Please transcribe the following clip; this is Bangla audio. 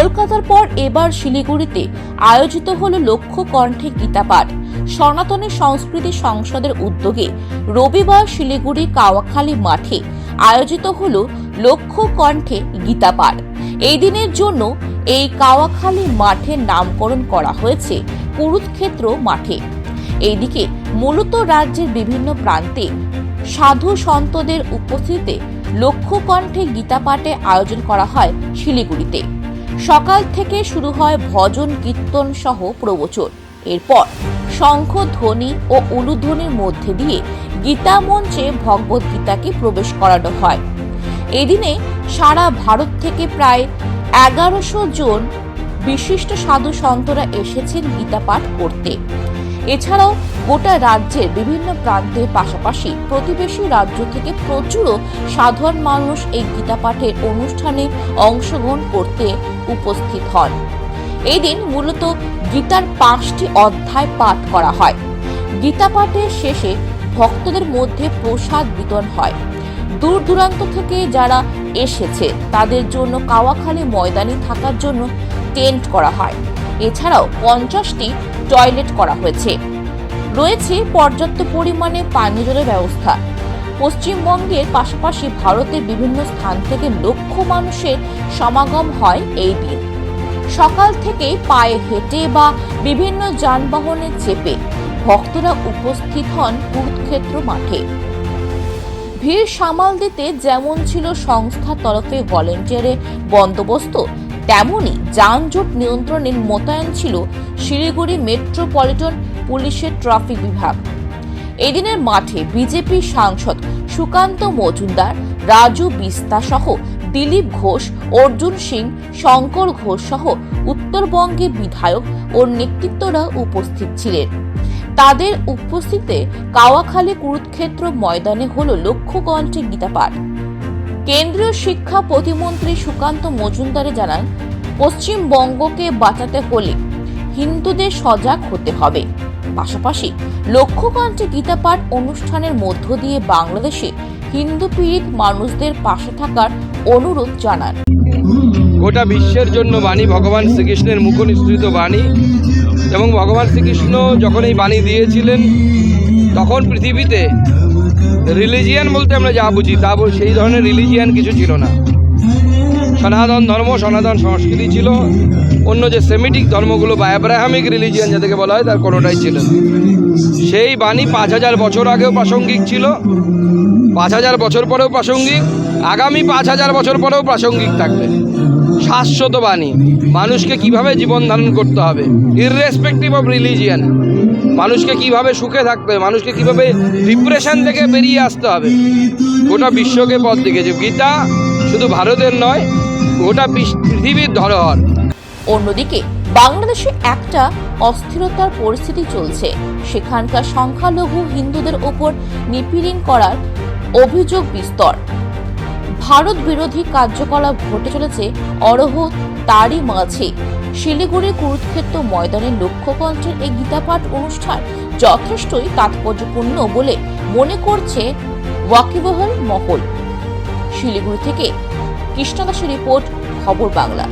কলকাতার পর এবার শিলিগুড়িতে আয়োজিত হলো লক্ষ্য কণ্ঠে গীতাপাঠ। সনাতনী সংস্কৃতি সংসদের উদ্যোগে রবিবার শিলিগুড়ি কাওয়াখালী মাঠে আয়োজিত হলো লক্ষ্য কণ্ঠে গীতাপাঠ। এই দিনের জন্য এই কাওয়াখালী মাঠের নামকরণ করা হয়েছে কুরুক্ষেত্র মাঠে। এইদিকে মূলত রাজ্যের বিভিন্ন প্রান্তে সাধু সন্তদের উপস্থিতিতে লক্ষ্য কণ্ঠে গীতাপাঠে আয়োজন করা হয় শিলিগুড়িতে। সকাল থেকে শুরু হয় ভজন কীর্তন সহ প্রবচন। এরপর শঙ্খ ধ্বনি ও উলুধ্বনির মধ্যে দিয়ে গীতা মঞ্চে ভগবত গীতাকে প্রবেশ করানো হয়। এদিনে সারা ভারত থেকে প্রায় 1100 জন বিশিষ্ট সাধু সন্তরা এসেছেন গীতা পাঠ করতে। এছাড়াও গোটা রাজ্যের বিভিন্ন প্রান্তের পাশাপাশি প্রতিবেশী রাজ্য থেকে প্রচুর সাধারণ মানুষ এই গীতা পাঠের অনুষ্ঠানে অংশগ্রহণ করতে উপস্থিত হন। এই দিন মূলত গীতার 5টি অধ্যায় পাঠ করা হয়। গীতা পাঠের শেষে ভক্তদের মধ্যে প্রসাদ বিতরণ হয়। দূর দূরান্ত থেকে যারা এসেছে তাদের জন্য কাওয়াখালী ময়দানে থাকার জন্য টেন্ট করা হয়। এছাড়াও 50টি টয়লেট করা হয়েছে। রয়েছে পর্যাপ্ত পরিমাণে পানীয় জলের ব্যবস্থা। পশ্চিমবঙ্গের পাশাপাশি ভারতের বিভিন্ন স্থান থেকে লক্ষ মানুষের সমাগম হয় এই দিন। সকাল থেকে পায়ে হেঁটে বা বিভিন্ন যানবাহনে চেপে ভক্তরা উপস্থিত হন কুরুক্ষেত্র মাঠে। ভিড় সামাল দিতে যেমন ছিল সংস্থার তরফে ভলেন্টিয়ারের বন্দোবস্ত, তেমনি যানজট নিয়ন্ত্রণে মোতায়েন ছিল শিলিগুড়ি মেট্রোপলিটন পুলিশের ট্রাফিক বিভাগ। এদিনের মাঠে বিজেপি সাংসদ সুকান্ত মজুমদার, রাজু বিস্তা সহ দিলীপ ঘোষ, অর্জুন সিং, শঙ্কর ঘোষ সহ উত্তরবঙ্গের বিধায়ক ও নেতৃত্বরা উপস্থিত ছিলেন। তাদের উপস্থিতিতে কাওয়াখালী কুরুক্ষেত্র ময়দানে হলো লক্ষ্য কণ্ঠে গীতাপাঠ। কেন্দ্রীয় শিক্ষা প্রতিমন্ত্রী সুকান্ত মজুমদার জানান, পশ্চিমবঙ্গকে বাঁচাতে হলে হিন্দুদের সজাগ হতে হবে। পাশাপাশি লক্ষ্য কণ্ঠে গীতাপাঠ অনুষ্ঠানের মধ্য দিয়ে বাংলাদেশে হিন্দু পীড়িত মানুষদের পাশে থাকার অনুরোধ জানান। গোটা বিশ্বের জন্য বাণী ভগবান শ্রীকৃষ্ণের মুখ নিঃসৃত বাণী, এবং ভগবান শ্রীকৃষ্ণ যখন এই বাণী দিয়েছিলেন তখন পৃথিবীতে রিলিজিয়ান বলতে আমরা যা বুঝি তা সেই ধরনের রিলিজিয়ান কিছু ছিল না। সনাতন ধর্ম, সনাতন সংস্কৃতি ছিল। অন্য যে সেমিটিক ধর্মগুলো বা অ্যাব্রাহামিক রিলিজিয়ান যাদেরকে বলা হয় তার কোনোটাই ছিল না। সেই বাণী 5000 বছর আগেও প্রাসঙ্গিক ছিল, 5000 বছর পরেও প্রাসঙ্গিক, আগামী 5000 বছর পরেও প্রাসঙ্গিক থাকবে। শাশ্বত বাণী, মানুষকে কিভাবে জীবন ধারণ করতে হবে ইররেসপেক্টিভ অফ রিলিজিয়ান, মানুষকে কিভাবে সুখে থাকতে হবে, মানুষকে কিভাবে ডিপ্রেশন থেকে বেরিয়ে আসতে হবে, গোটা বিশ্বকে পথ দেখিয়েছে। গীতা শুধু ভারতের নয়, গোটা পৃথিবীর ধরোহর। অন্যদিকে বাংলাদেশে একটা অস্থিরতার পরিস্থিতি চলছে। সেখানকার সংখ্যালঘু হিন্দুদের ওপর নিপীড়ন করার অভিযোগ বিস্তর। ভারত বিরোধী কার্যকলাপ ঘটে চলেছে অরহ। তারই মাঝে শিলিগুড়ির কুরুক্ষেত্র ময়দানে লক্ষ্য কণ্ঠের এই গীতাপাঠ অনুষ্ঠান যথেষ্টই তাৎপর্যপূর্ণ বলে মনে করছে ওয়াকিবহাল মহল। শিলিগুড়ি থেকে কৃষ্ণ দাসের রিপোর্ট, খবর বাংলা।